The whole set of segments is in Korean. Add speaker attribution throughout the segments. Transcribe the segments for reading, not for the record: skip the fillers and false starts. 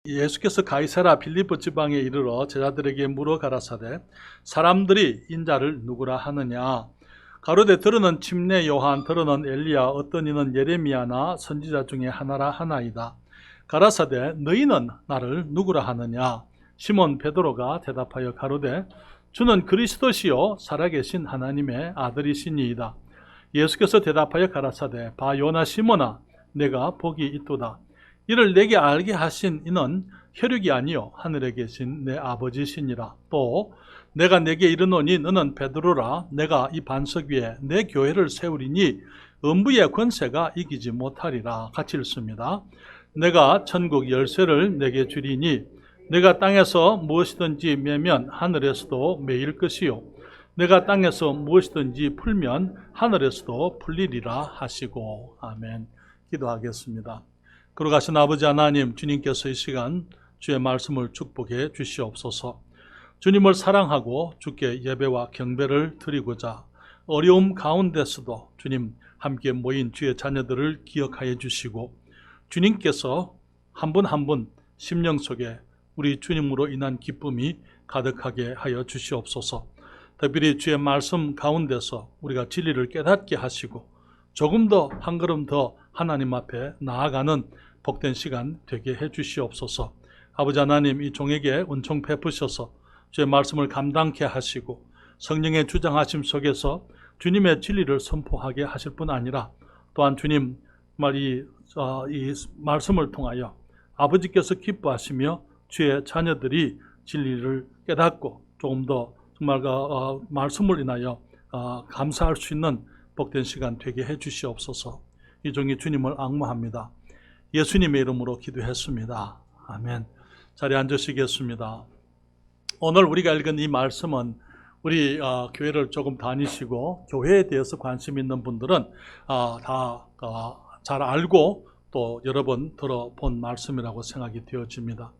Speaker 1: 예수께서 가이사랴 빌립보 지방에 이르러 제자들에게 물어 가라사대 사람들이 인자를 누구라 하느냐. 가로되 들으는 침례 요한, 들으는 엘리야, 어떤 이는 예레미야나 선지자 중에 하나라 하나이다. 가라사대 너희는 나를 누구라 하느냐. 시몬 베드로가 대답하여 가로되 주는 그리스도시요 살아계신 하나님의 아들이시니이다. 예수께서 대답하여 가라사대 바 요나 시몬아 내가 복이 있도다. 이를 내게 알게 하신 이는 혈육이 아니요 하늘에 계신 내 아버지시니라. 또 내가 내게 이르노니 너는 베드로라. 내가 이 반석 위에 내 교회를 세우리니 음부의 권세가 이기지 못하리라. 같이 읽습니다. 내가 천국 열쇠를 내게 주리니 내가 땅에서 무엇이든지 매면 하늘에서도 매일 것이요 내가 땅에서 무엇이든지 풀면 하늘에서도 풀리리라 하시고. 아멘. 기도하겠습니다. 걸어가신 아버지 하나님, 주님께서 이 시간 주의 말씀을 축복해 주시옵소서. 주님을 사랑하고 주께 예배와 경배를 드리고자 어려움 가운데서도 주님 함께 모인 주의 자녀들을 기억하여 주시고 주님께서 한 분 한 분 심령 속에 우리 주님으로 인한 기쁨이 가득하게 하여 주시옵소서. 특별히 주의 말씀 가운데서 우리가 진리를 깨닫게 하시고 조금 더 한 걸음 더 하나님 앞에 나아가는 복된 시간 되게 해 주시옵소서. 아버지 하나님, 이 종에게 은총 베푸셔서 주의 말씀을 감당케 하시고 성령의 주장하심 속에서 주님의 진리를 선포하게 하실 뿐 아니라 또한 주님 이 말씀을 통하여 아버지께서 기뻐하시며 주의 자녀들이 진리를 깨닫고 조금 더 정말 말씀을 인하여 감사할 수 있는 복된 시간 되게 해 주시옵소서. 이 종이 주님을 앙모합니다. 예수님의 이름으로 기도했습니다. 아멘. 자리에 앉으시겠습니다. 오늘 우리가 읽은 이 말씀은 우리 교회를 조금 다니시고 교회에 대해서 관심 있는 분들은 다 잘 알고 또 여러 번 들어본 말씀이라고 생각이 되어집니다.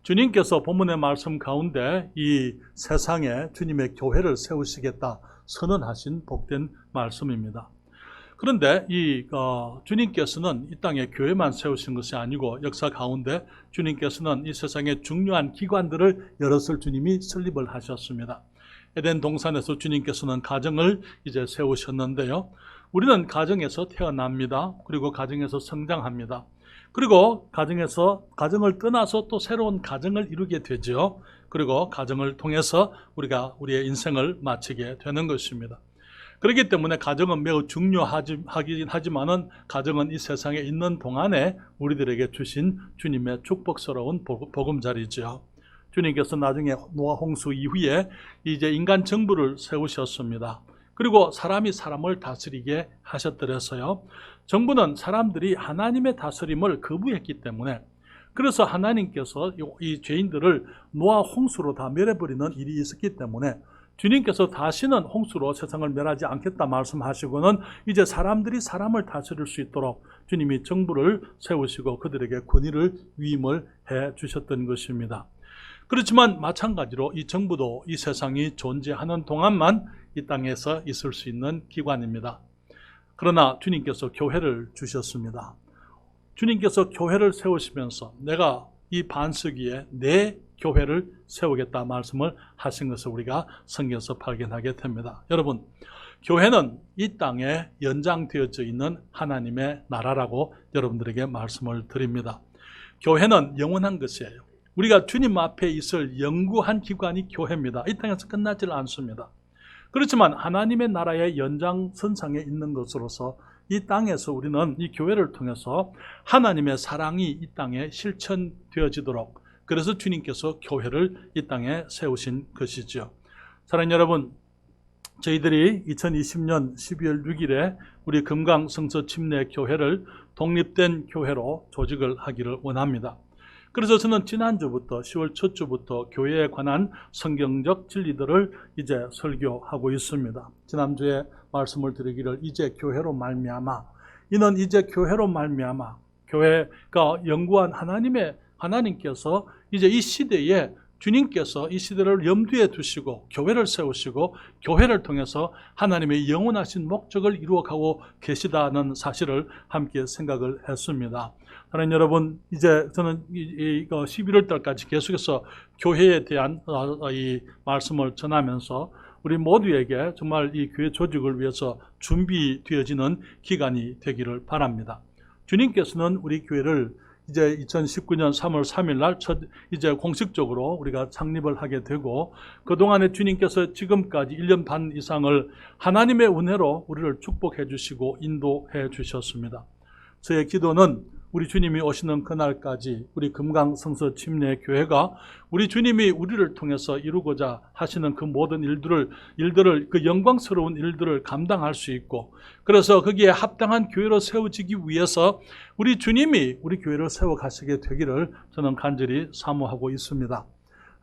Speaker 1: 주님께서 본문의 말씀 가운데 이 세상에 주님의 교회를 세우시겠다 선언하신 복된 말씀입니다. 그런데 주님께서는 이 땅에 교회만 세우신 것이 아니고 역사 가운데 주님께서는 이 세상의 중요한 기관들을 여럿을 주님이 설립을 하셨습니다. 에덴 동산에서 주님께서는 가정을 이제 세우셨는데요. 우리는 가정에서 태어납니다. 그리고 가정에서 성장합니다. 그리고 가정을 떠나서 또 새로운 가정을 이루게 되죠. 그리고 가정을 통해서 우리가 우리의 인생을 마치게 되는 것입니다. 그렇기 때문에 가정은 매우 중요하긴 하지만은 가정은 이 세상에 있는 동안에 우리들에게 주신 주님의 축복스러운 보금자리죠. 주님께서 나중에 노아 홍수 이후에 이제 인간 정부를 세우셨습니다. 그리고 사람이 사람을 다스리게 하셨더라서요. 정부는 사람들이 하나님의 다스림을 거부했기 때문에 그래서 하나님께서 이 죄인들을 노아 홍수로 다 멸해버리는 일이 있었기 때문에 주님께서 다시는 홍수로 세상을 멸하지 않겠다 말씀하시고는 이제 사람들이 사람을 다스릴 수 있도록 주님이 정부를 세우시고 그들에게 권위를 위임을 해 주셨던 것입니다. 그렇지만 마찬가지로 이 정부도 이 세상이 존재하는 동안만 이 땅에서 있을 수 있는 기관입니다. 그러나 주님께서 교회를 주셨습니다. 주님께서 교회를 세우시면서 내가 이 반석 위에 내 교회를 세우겠다 말씀을 하신 것을 우리가 성경에서 발견하게 됩니다. 여러분, 교회는 이 땅에 연장되어져 있는 하나님의 나라라고 여러분들에게 말씀을 드립니다. 교회는 영원한 것이에요. 우리가 주님 앞에 있을 영구한 기관이 교회입니다. 이 땅에서 끝나질 않습니다. 그렇지만 하나님의 나라의 연장선상에 있는 것으로서 이 땅에서 우리는 이 교회를 통해서 하나님의 사랑이 이 땅에 실천되어지도록 그래서 주님께서 교회를 이 땅에 세우신 것이죠. 사랑하는 여러분, 저희들이 2020년 12월 6일에 우리 금강성서 침례교회를 독립된 교회로 조직을 하기를 원합니다. 그래서 저는 지난주부터 10월 첫 주부터 교회에 관한 성경적 진리들을 이제 설교하고 있습니다. 지난주에 말씀을 드리기를 이제 교회로 말미암아 이는 이제 교회로 말미암아 교회가 영구한 하나님께서 이제 이 시대에 주님께서 이 시대를 염두에 두시고 교회를 세우시고 교회를 통해서 하나님의 영원하신 목적을 이루어가고 계시다는 사실을 함께 생각을 했습니다. 하나님 여러분, 이제 저는 11월 달까지 계속해서 교회에 대한 이 말씀을 전하면서 우리 모두에게 정말 이 교회 조직을 위해서 준비되어지는 기간이 되기를 바랍니다. 주님께서는 우리 교회를 이제 2019년 3월 3일 날 이제 공식적으로 우리가 창립을 하게 되고, 그동안에 주님께서 지금까지 1년 반 이상을 하나님의 은혜로 우리를 축복해 주시고 인도해 주셨습니다. 저의 기도는 우리 주님이 오시는 그날까지 우리 금강성서 침례교회가 우리 주님이 우리를 통해서 이루고자 하시는 그 모든 일들을 그 영광스러운 일들을 감당할 수 있고, 그래서 거기에 합당한 교회로 세워지기 위해서 우리 주님이 우리 교회를 세워 가시게 되기를 저는 간절히 사모하고 있습니다.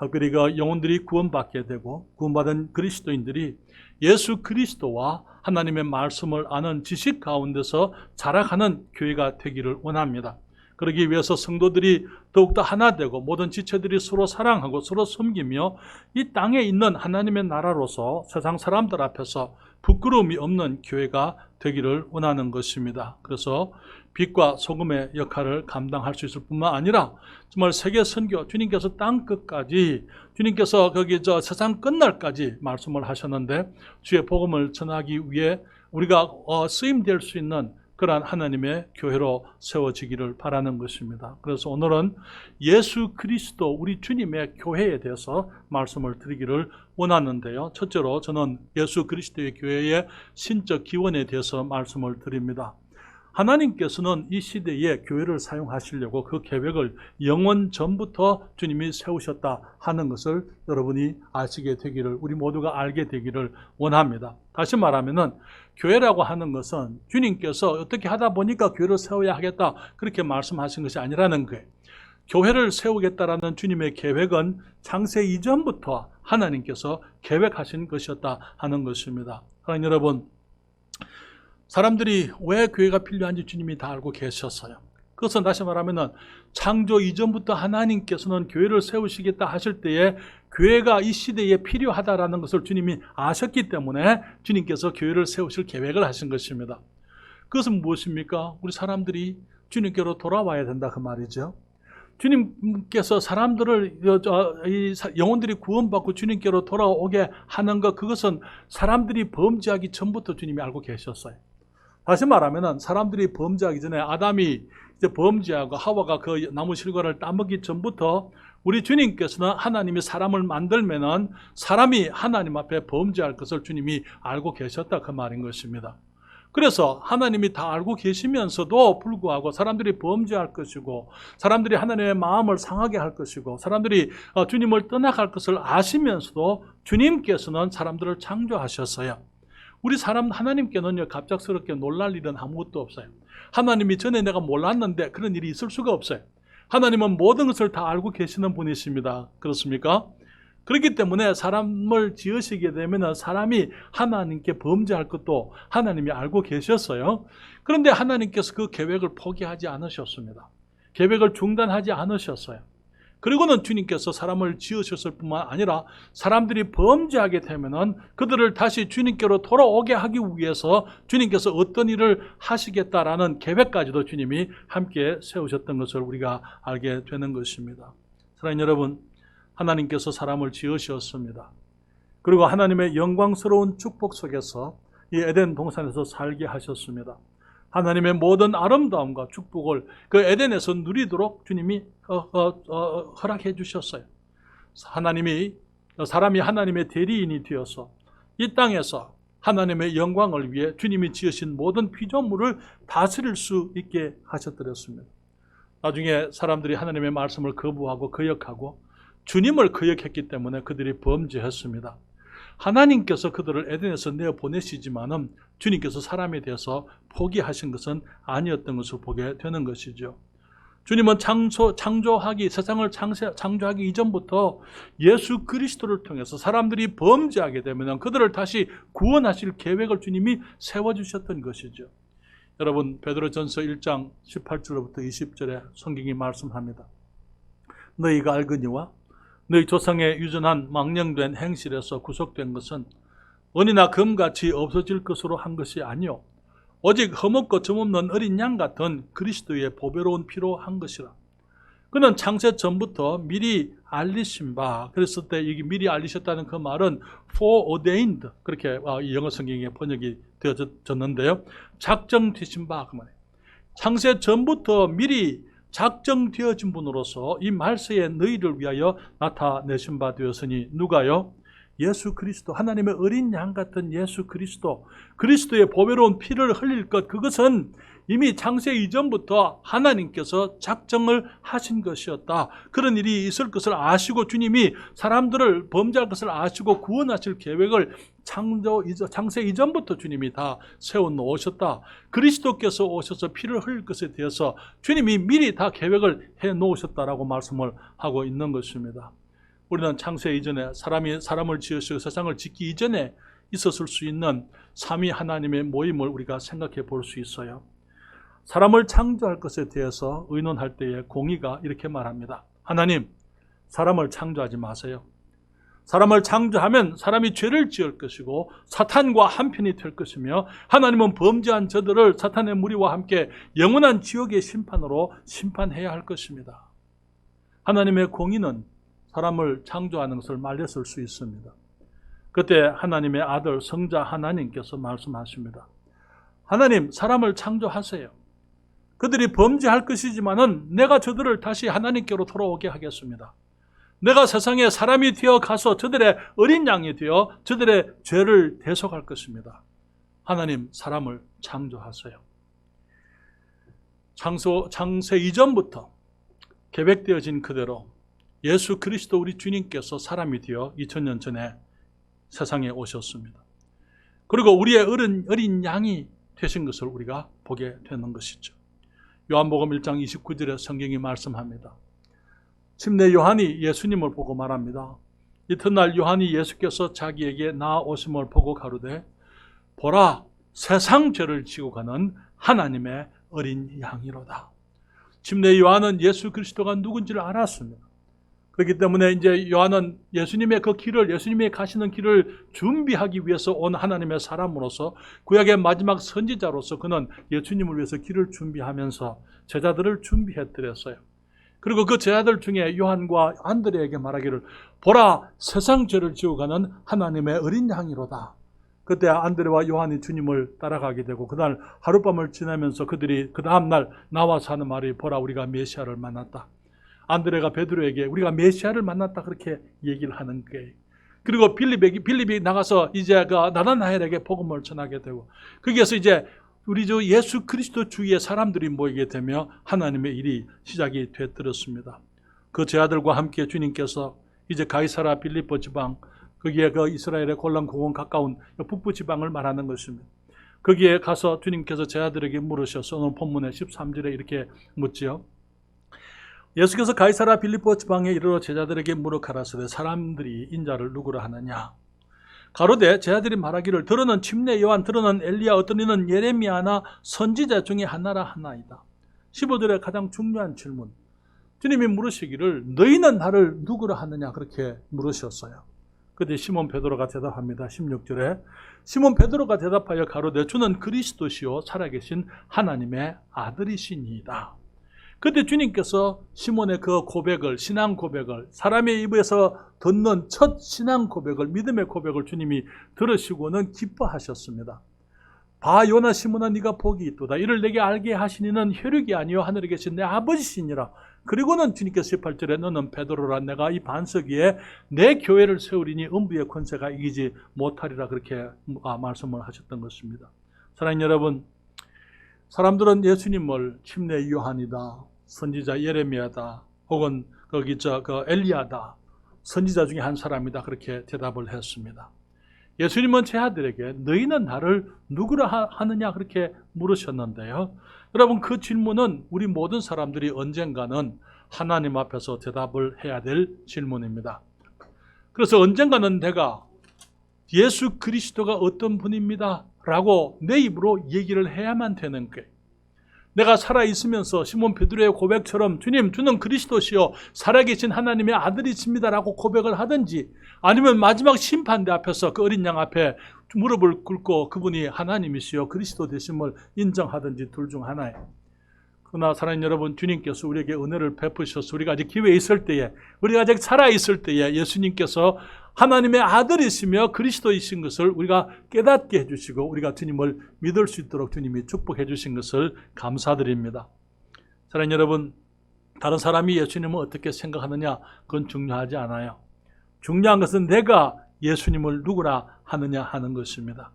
Speaker 1: 특별히 그 영혼들이 구원받게 되고 구원받은 그리스도인들이 예수 그리스도와 하나님의 말씀을 아는 지식 가운데서 자라가는 교회가 되기를 원합니다. 그러기 위해서 성도들이 더욱더 하나 되고 모든 지체들이 서로 사랑하고 서로 섬기며 이 땅에 있는 하나님의 나라로서 세상 사람들 앞에서 부끄러움이 없는 교회가 되기를 원하는 것입니다. 그래서 빛과 소금의 역할을 감당할 수 있을 뿐만 아니라 정말 세계 선교, 주님께서 땅 끝까지, 주님께서 거기 세상 끝날까지 말씀을 하셨는데 주의 복음을 전하기 위해 우리가 쓰임될 수 있는 그러한 하나님의 교회로 세워지기를 바라는 것입니다. 그래서 오늘은 예수 그리스도 우리 주님의 교회에 대해서 말씀을 드리기를 원하는데요. 첫째로 저는 예수 그리스도의 교회의 신적 기원에 대해서 말씀을 드립니다. 하나님께서는 이 시대에 교회를 사용하시려고 그 계획을 영원 전부터 주님이 세우셨다 하는 것을 여러분이 아시게 되기를, 우리 모두가 알게 되기를 원합니다. 다시 말하면은 교회라고 하는 것은 주님께서 어떻게 하다 보니까 교회를 세워야 하겠다 그렇게 말씀하신 것이 아니라는 거예요. 교회를 세우겠다라는 주님의 계획은 창세 이전부터 하나님께서 계획하신 것이었다 하는 것입니다. 하나님 여러분, 사람들이 왜 교회가 필요한지 주님이 다 알고 계셨어요. 그것은 다시 말하면 창조 이전부터 하나님께서는 교회를 세우시겠다 하실 때에 교회가 이 시대에 필요하다라는 것을 주님이 아셨기 때문에 주님께서 교회를 세우실 계획을 하신 것입니다. 그것은 무엇입니까? 우리 사람들이 주님께로 돌아와야 된다 그 말이죠. 주님께서 사람들을, 영혼들이 구원받고 주님께로 돌아오게 하는 것, 그것은 사람들이 범죄하기 전부터 주님이 알고 계셨어요. 다시 말하면 사람들이 범죄하기 전에 아담이 이제 범죄하고 하와가 그 나무 실과를 따먹기 전부터 우리 주님께서는 하나님이 사람을 만들면은 사람이 하나님 앞에 범죄할 것을 주님이 알고 계셨다 그 말인 것입니다. 그래서 하나님이 다 알고 계시면서도 불구하고 사람들이 범죄할 것이고 사람들이 하나님의 마음을 상하게 할 것이고 사람들이 주님을 떠나갈 것을 아시면서도 주님께서는 사람들을 창조하셨어요. 우리 사람 하나님께는요, 갑작스럽게 놀랄 일은 아무것도 없어요. 하나님이 전에 내가 몰랐는데 그런 일이 있을 수가 없어요. 하나님은 모든 것을 다 알고 계시는 분이십니다. 그렇습니까? 그렇기 때문에 사람을 지으시게 되면 사람이 하나님께 범죄할 것도 하나님이 알고 계셨어요. 그런데 하나님께서 그 계획을 포기하지 않으셨습니다. 계획을 중단하지 않으셨어요. 그리고는 주님께서 사람을 지으셨을 뿐만 아니라 사람들이 범죄하게 되면은 그들을 다시 주님께로 돌아오게 하기 위해서 주님께서 어떤 일을 하시겠다라는 계획까지도 주님이 함께 세우셨던 것을 우리가 알게 되는 것입니다. 사랑하는 여러분, 하나님께서 사람을 지으셨습니다. 그리고 하나님의 영광스러운 축복 속에서 이 에덴 동산에서 살게 하셨습니다. 하나님의 모든 아름다움과 축복을 그 에덴에서 누리도록 주님이 허락해 주셨어요. 사람이 하나님의 대리인이 되어서 이 땅에서 하나님의 영광을 위해 주님이 지으신 모든 피조물을 다스릴 수 있게 하셨더랬습니다. 나중에 사람들이 하나님의 말씀을 거부하고 거역하고 주님을 거역했기 때문에 그들이 범죄했습니다. 하나님께서 그들을 에덴에서 내어보내시지만은 주님께서 사람에 대해서 포기하신 것은 아니었던 것을 보게 되는 것이죠. 주님은 세상을 창조하기 이전부터 예수 그리스도를 통해서 사람들이 범죄하게 되면 그들을 다시 구원하실 계획을 주님이 세워주셨던 것이죠. 여러분, 베드로전서 1장 18절부터 20절에 성경이 말씀합니다. 너희가 알거니와 너희 조상의 유전한 망령된 행실에서 구속된 것은 은이나 금같이 없어질 것으로 한 것이 아니요 오직 흠없고 점없는 어린 양 같은 그리스도의 보배로운 피로 한 것이라. 그는 창세 전부터 미리 알리신 바, 그랬을 때 여기 미리 알리셨다는 그 말은 foreordained, 그렇게 영어 성경에 번역이 되어졌는데요. 작정되신 바, 그 말이에요. 창세 전부터 미리 작정되어진 분으로서 이 말세에 너희를 위하여 나타내신 바 되었으니 누가요? 예수 그리스도, 하나님의 어린 양 같은 예수 그리스도, 그리스도의 보배로운 피를 흘릴 것, 그것은 이미 창세 이전부터 하나님께서 작정을 하신 것이었다. 그런 일이 있을 것을 아시고 주님이 사람들을 범죄할 것을 아시고 구원하실 계획을 창세 이전부터 주님이 다 세워놓으셨다. 그리스도께서 오셔서 피를 흘릴 것에 대해서 주님이 미리 다 계획을 해놓으셨다라고 말씀을 하고 있는 것입니다. 우리는 창세 이전에 사람이 사람을 지으시고 세상을 짓기 이전에 있었을 수 있는 삼위 하나님의 모임을 우리가 생각해 볼 수 있어요. 사람을 창조할 것에 대해서 의논할 때에 공의가 이렇게 말합니다. 하나님, 사람을 창조하지 마세요. 사람을 창조하면 사람이 죄를 지을 것이고 사탄과 한편이 될 것이며 하나님은 범죄한 저들을 사탄의 무리와 함께 영원한 지옥의 심판으로 심판해야 할 것입니다. 하나님의 공의는 사람을 창조하는 것을 말렸을 수 있습니다. 그때 하나님의 아들 성자 하나님께서 말씀하십니다. 하나님, 사람을 창조하세요. 그들이 범죄할 것이지만은 내가 저들을 다시 하나님께로 돌아오게 하겠습니다. 내가 세상에 사람이 되어 가서 저들의 어린 양이 되어 저들의 죄를 대속할 것입니다. 하나님, 사람을 창조하세요. 창세 이전부터 계획되어진 그대로 예수 그리스도 우리 주님께서 사람이 되어 2000년 전에 세상에 오셨습니다. 그리고 우리의 어린 양이 되신 것을 우리가 보게 되는 것이죠. 요한복음 1장 29절에 성경이 말씀합니다. 침례 요한이 예수님을 보고 말합니다. 이튿날 요한이 예수께서 자기에게 나아오심을 보고 가로되 보라, 세상 죄를 지고 가는 하나님의 어린 양이로다. 침례 요한은 예수 그리스도가 누군지를 알았습니다. 그렇기 때문에 이제 요한은 예수님의 그 길을, 예수님이 가시는 길을 준비하기 위해서 온 하나님의 사람으로서 구약의 마지막 선지자로서 그는 예수님을 위해서 길을 준비하면서 제자들을 준비해드렸어요. 그리고 그 제자들 중에 요한과 안드레에게 말하기를 보라, 세상 죄를 지고 가는 하나님의 어린 양이로다. 그때 안드레와 요한이 주님을 따라가게 되고 그날 하룻밤을 지나면서 그들이 그 다음날 나와서 하는 말이 보라, 우리가 메시아를 만났다. 안드레가 베드로에게 우리가 메시아를 만났다 그렇게 얘기를 하는 거예요. 그리고 빌립이 나가서 이제 그 나다나엘에게 복음을 전하게 되고 거기에서 이제 우리 주 예수 그리스도 주위에 사람들이 모이게 되며 하나님의 일이 시작이 되었습니다. 그 제자들과 함께 주님께서 이제 가이사라 빌립보 지방, 거기에 그 이스라엘의 골란공원 가까운 북부 지방을 말하는 것입니다. 거기에 가서 주님께서 제자들에게 물으셔서 오늘 본문의 13절에 이렇게 묻지요. 예수께서 가이사라 빌립보 지방에 이르러 제자들에게 물어 가라사대 사람들이 인자를 누구라 하느냐. 가로되 제자들이 말하기를 들어는 침례 요한, 들어는 엘리야, 어떤 이는 예레미야나 선지자 중에 하나라 하나이다. 15절의 가장 중요한 질문. 주님이 물으시기를 너희는 나를 누구라 하느냐 그렇게 물으셨어요. 그때 시몬 베드로가 대답합니다. 16절에 시몬 베드로가 대답하여 가로되 주는 그리스도시요 살아계신 하나님의 아들이시니이다. 그때 주님께서 시몬의 그 고백을, 신앙 고백을, 사람의 입에서 듣는 첫 신앙 고백을, 믿음의 고백을 주님이 들으시고는 기뻐하셨습니다. 봐 요나 시몬아 네가 복이 있도다. 이를 내게 알게 하시니는 혈육이 아니요 하늘에 계신 내 아버지시니라. 그리고는 주님께서 18절에 너는 베드로라, 내가 이 반석 위에 내 교회를 세우리니 음부의 권세가 이기지 못하리라 그렇게 말씀을 하셨던 것입니다. 사랑하는 여러분, 사람들은 예수님을 침례 요한이다, 선지자 예레미야다, 혹은 그 엘리야다, 선지자 중에 한 사람이다 그렇게 대답을 했습니다. 예수님은 제자들에게 너희는 나를 누구라 하느냐 그렇게 물으셨는데요. 여러분, 그 질문은 우리 모든 사람들이 언젠가는 하나님 앞에서 대답을 해야 될 질문입니다. 그래서 언젠가는 내가 예수 그리스도가 어떤 분입니다 라고 내 입으로 얘기를 해야만 되는 거예요. 내가 살아있으면서 시몬 베드로의 고백처럼 주님, 주는 그리스도시요 살아계신 하나님의 아들이십니다라고 고백을 하든지, 아니면 마지막 심판대 앞에서 그 어린 양 앞에 무릎을 꿇고 그분이 하나님이시요 그리스도 되심을 인정하든지 둘 중 하나예요. 그러나 사랑하는 여러분, 주님께서 우리에게 은혜를 베푸셔서 우리가 아직 기회에 있을 때에, 우리가 아직 살아있을 때에 예수님께서 하나님의 아들이시며 그리스도이신 것을 우리가 깨닫게 해주시고 우리가 주님을 믿을 수 있도록 주님이 축복해 주신 것을 감사드립니다. 사랑하는 여러분, 다른 사람이 예수님을 어떻게 생각하느냐 그건 중요하지 않아요. 중요한 것은 내가 예수님을 누구라 하느냐 하는 것입니다.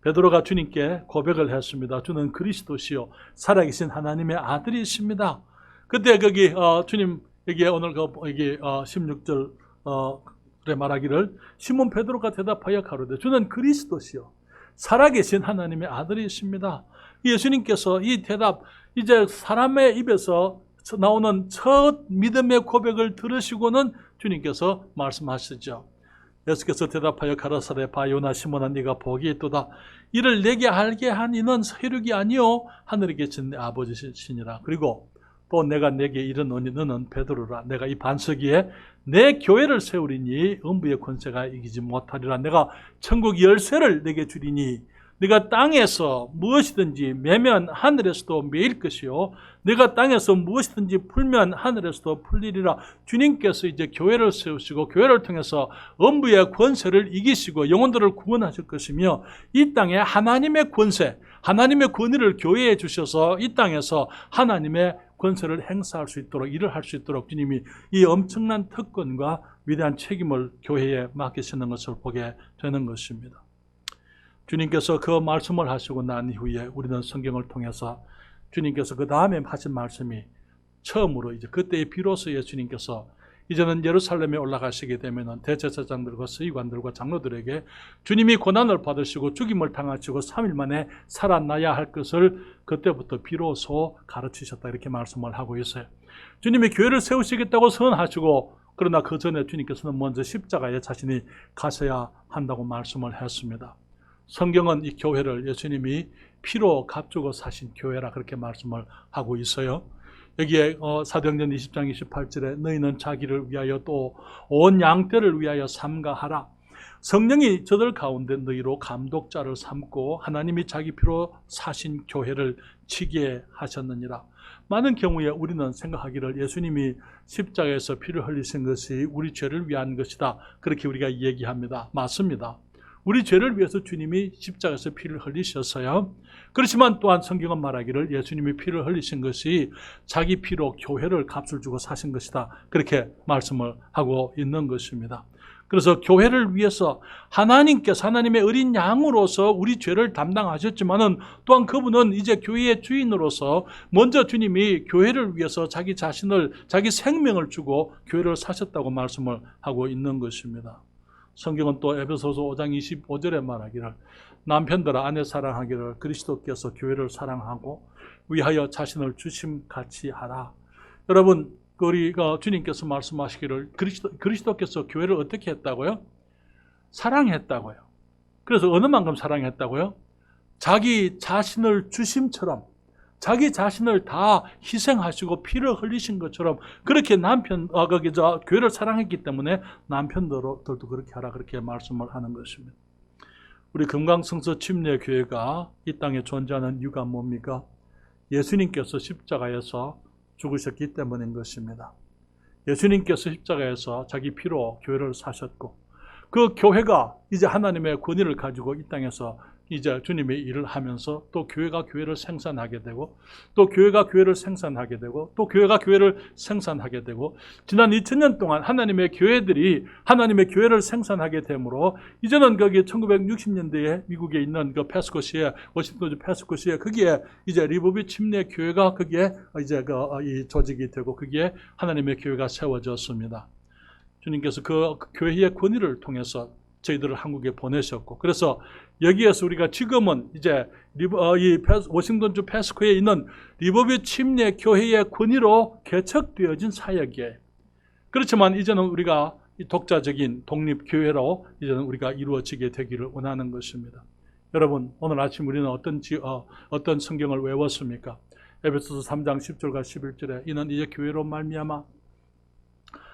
Speaker 1: 베드로가 주님께 고백을 했습니다. 주는 그리스도시요 살아계신 하나님의 아들이십니다. 그때 거기 주님 여기에 오늘 여기 16절 말하기를 시몬 베드로가 대답하여 가로되 주는 그리스도시요 살아계신 하나님의 아들이십니다. 예수님께서 이 대답, 이제 사람의 입에서 나오는 첫 믿음의 고백을 들으시고는 주님께서 말씀하시죠. 예수께서 대답하여 가라사대 바 요나 시몬아 네가 복이 있도다. 이를 내게 알게 한 이는 세력이 아니요 하늘에 계신 내 아버지시니라. 그리고 또 내가 내게 이르노니 너는 베드로라. 내가 이 반석 위에 내 교회를 세우리니 음부의 권세가 이기지 못하리라. 내가 천국 열쇠를 내게 주리니 네가 땅에서 무엇이든지 매면 하늘에서도 매일 것이요 네가 땅에서 무엇이든지 풀면 하늘에서도 풀리리라. 주님께서 이제 교회를 세우시고 교회를 통해서 음부의 권세를 이기시고 영혼들을 구원하실 것이며, 이 땅에 하나님의 권세, 하나님의 권위를 교회에 주셔서 이 땅에서 하나님의 권세를 행사할 수 있도록, 일을 할 수 있도록 주님이 이 엄청난 특권과 위대한 책임을 교회에 맡기시는 것을 보게 되는 것입니다. 주님께서 그 말씀을 하시고 난 이후에 우리는 성경을 통해서 주님께서 그 다음에 하신 말씀이 처음으로 이제 그때에 비로소 예수님께서 이제는 예루살렘에 올라가시게 되면 대제사장들과 서기관들과 장로들에게 주님이 고난을 받으시고 죽임을 당하시고 3일 만에 살아나야 할 것을 그때부터 비로소 가르치셨다, 이렇게 말씀을 하고 있어요. 주님이 교회를 세우시겠다고 선언하시고, 그러나 그 전에 주님께서는 먼저 십자가에 자신이 가셔야 한다고 말씀을 했습니다. 성경은 이 교회를 예수님이 피로 값주고 사신 교회라 그렇게 말씀을 하고 있어요. 여기에 사도행전 20장 28절에 너희는 자기를 위하여 또 온 양떼를 위하여 삼가하라. 성령이 저들 가운데 너희로 감독자를 삼고 하나님이 자기 피로 사신 교회를 지게 하셨느니라. 많은 경우에 우리는 생각하기를 예수님이 십자가에서 피를 흘리신 것이 우리 죄를 위한 것이다, 그렇게 우리가 얘기합니다. 맞습니다. 우리 죄를 위해서 주님이 십자가에서 피를 흘리셨어요. 그렇지만 또한 성경은 말하기를 예수님이 피를 흘리신 것이 자기 피로 교회를 값을 주고 사신 것이다, 그렇게 말씀을 하고 있는 것입니다. 그래서 교회를 위해서 하나님께서 하나님의 어린 양으로서 우리 죄를 담당하셨지만은 또한 그분은 이제 교회의 주인으로서 먼저 주님이 교회를 위해서 자기 자신을, 자기 생명을 주고 교회를 사셨다고 말씀을 하고 있는 것입니다. 성경은 또 에베소서 5장 25절에 말하기를 남편들아 아내 사랑하기를 그리스도께서 교회를 사랑하고 위하여 자신을 주심같이 하라. 여러분, 우리가 주님께서 말씀하시기를 그리스도께서 교회를 어떻게 했다고요? 사랑했다고요. 그래서 어느 만큼 사랑했다고요? 자기 자신을 주심처럼, 자기 자신을 다 희생하시고 피를 흘리신 것처럼 그렇게 교회를 사랑했기 때문에 남편들도 그렇게 하라, 그렇게 말씀을 하는 것입니다. 우리 금강성서 침례교회가 이 땅에 존재하는 이유가 뭡니까? 예수님께서 십자가에서 죽으셨기 때문인 것입니다. 예수님께서 십자가에서 자기 피로 교회를 사셨고, 그 교회가 이제 하나님의 권위를 가지고 이 땅에서 이제 주님의 일을 하면서 또 교회가 교회를 생산하게 되고, 또 교회가 교회를 생산하게 되고, 또 교회가 교회를 생산하게 되고, 지난 2000년 동안 하나님의 교회들이 하나님의 교회를 생산하게 되므로 이제는 거기 1960년대에 미국에 있는 그 패스코시에, 워싱턴주 패스코시에 거기에 이제 리버비 침례 교회가 거기에 이제 이 조직이 되고 거기에 하나님의 교회가 세워졌습니다. 주님께서 그 교회의 권위를 통해서 저희들을 한국에 보내셨고, 그래서 여기에서 우리가 지금은 이제 이 워싱턴주 패스코에 있는 리버비 침례 교회의 권위로 개척되어진 사역이에요. 그렇지만 이제는 우리가 독자적인 독립교회로 이제는 우리가 이루어지게 되기를 원하는 것입니다. 여러분, 오늘 아침 우리는 어떤 성경을 외웠습니까? 에베소서 3장 10절과 11절에 이는 이제 교회로 말미암아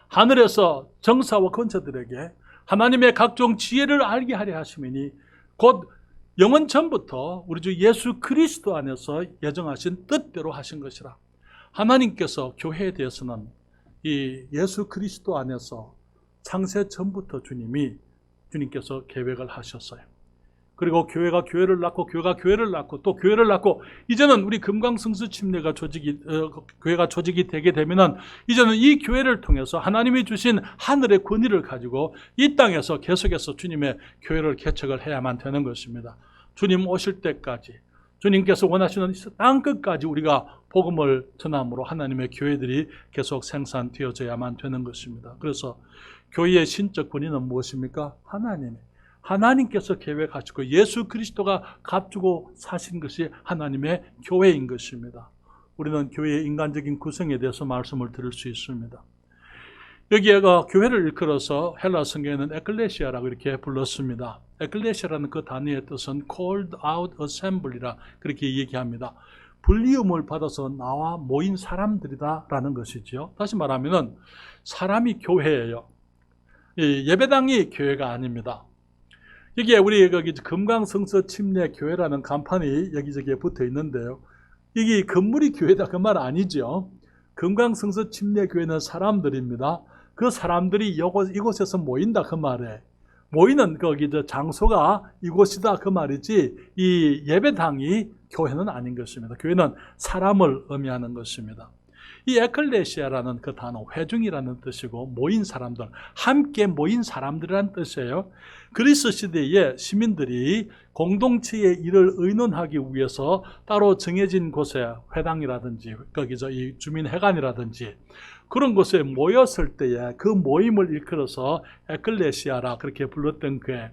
Speaker 1: 하늘에서 정사와 권세들에게 하나님의 각종 지혜를 알게 하려 하심이니 곧 영원 전부터 우리 주 예수 그리스도 안에서 예정하신 뜻대로 하신 것이라. 하나님께서 교회에 대해서는 이 예수 그리스도 안에서 창세 전부터 주님께서 계획을 하셨어요. 그리고 교회가 교회를 낳고 교회가 교회를 낳고 또 교회를 낳고 이제는 우리 금강성수 침례가 교회가 조직이 되게 되면은 이제는 이 교회를 통해서 하나님이 주신 하늘의 권위를 가지고 이 땅에서 계속해서 주님의 교회를 개척을 해야만 되는 것입니다. 주님 오실 때까지 주님께서 원하시는 땅 끝까지 우리가 복음을 전함으로 하나님의 교회들이 계속 생산되어져야만 되는 것입니다. 그래서 교회의 신적 권위는 무엇입니까? 하나님께서 계획하시고 예수 그리스도가 값주고 사신 것이 하나님의 교회인 것입니다. 우리는 교회의 인간적인 구성에 대해서 말씀을 드릴 수 있습니다. 여기에가 교회를 일컬어서 헬라 성경에는 에클레시아라고 이렇게 불렀습니다. 에클레시아라는 그 단어의 뜻은 called out assembly라 그렇게 얘기합니다. 불리움을 받아서 나와 모인 사람들이다 라는 것이죠. 다시 말하면 사람이 교회예요. 예배당이 교회가 아닙니다. 여기에 우리 거기 금강성서 침례 교회라는 간판이 여기저기에 붙어 있는데요. 이게 건물이 교회다 그 말 아니죠. 금강성서 침례 교회는 사람들입니다. 그 사람들이 이곳에서 모인다 그 말에 모이는 거기 장소가 이곳이다 그 말이지 이 예배당이 교회는 아닌 것입니다. 교회는 사람을 의미하는 것입니다. 이 에클레시아라는 그 단어 회중이라는 뜻이고 모인 사람들, 함께 모인 사람들이라는 뜻이에요. 그리스 시대의 시민들이 공동체의 일을 의논하기 위해서 따로 정해진 곳에 회당이라든지 거기서 이 주민회관이라든지 그런 곳에 모였을 때에 그 모임을 일컬어서 에클레시아라 그렇게 불렀던 거예요.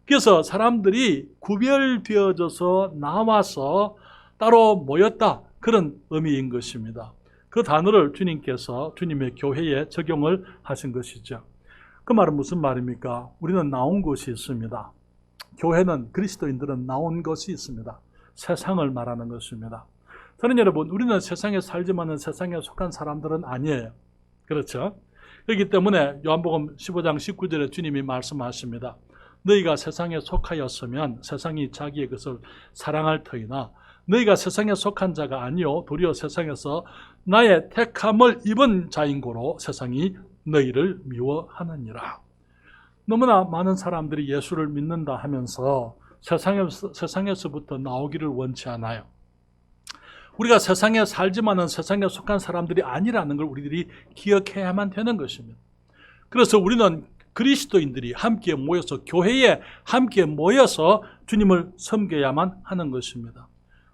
Speaker 1: 그래서 사람들이 구별되어져서 나와서 따로 모였다 그런 의미인 것입니다. 그 단어를 주님께서 주님의 교회에 적용을 하신 것이죠. 그 말은 무슨 말입니까? 우리는 나온 곳이 있습니다. 교회는 그리스도인들은 나온 것이 있습니다. 세상을 말하는 것입니다. 저는 여러분 우리는 세상에 살지만은 세상에 속한 사람들은 아니에요. 그렇죠? 그렇기 때문에 요한복음 15장 19절에 주님이 말씀하십니다. 너희가 세상에 속하였으면 세상이 자기의 것을 사랑할 터이나 너희가 세상에 속한 자가 아니요 도리어 세상에서 나의 택함을 입은 자인 고로 세상이 너희를 미워하느니라. 너무나 많은 사람들이 예수를 믿는다 하면서 세상에서부터 나오기를 원치 않아요. 우리가 세상에 살지만은 세상에 속한 사람들이 아니라는 걸 우리들이 기억해야만 되는 것입니다. 그래서 우리는 그리스도인들이 함께 모여서 교회에 함께 모여서 주님을 섬겨야만 하는 것입니다.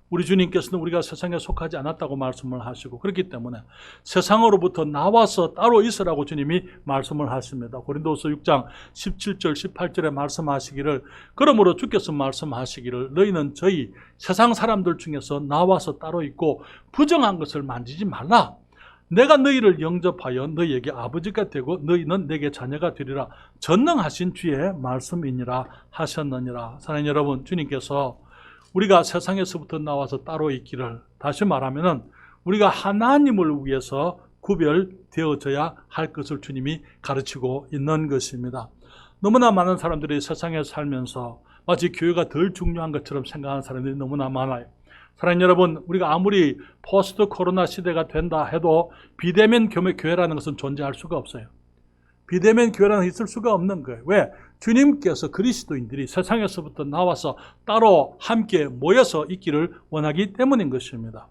Speaker 1: 우리 주님께서는 우리가 세상에 속하지 않았다고 말씀을 하시고 그렇기 때문에 세상으로부터 나와서 따로 있으라고 주님이 말씀을 하십니다. 고린도서 6장 17절 18절에 말씀하시기를 그러므로 주께서 말씀하시기를 너희는 저희 세상 사람들 중에서 나와서 따로 있고 부정한 것을 만지지 말라. 내가 너희를 영접하여 너희에게 아버지가 되고 너희는 내게 자녀가 되리라. 전능하신 주의 말씀이니라 하셨느니라. 사랑하는 여러분, 주님께서 우리가 세상에서부터 나와서 따로 있기를, 다시 말하면 우리가 하나님을 위해서 구별되어져야 할 것을 주님이 가르치고 있는 것입니다. 너무나 많은 사람들이 세상에 살면서 마치 교회가 덜 중요한 것처럼 생각하는 사람들이 너무나 많아요. 사랑하는 여러분, 우리가 아무리 포스트 코로나 시대가 된다 해도 비대면 교회라는 것은 존재할 수가 없어요. 비대면 교회라는 게 있을 수가 없는 거예요. 왜? 주님께서 그리스도인들이 세상에서부터 나와서 따로 함께 모여서 있기를 원하기 때문인 것입니다.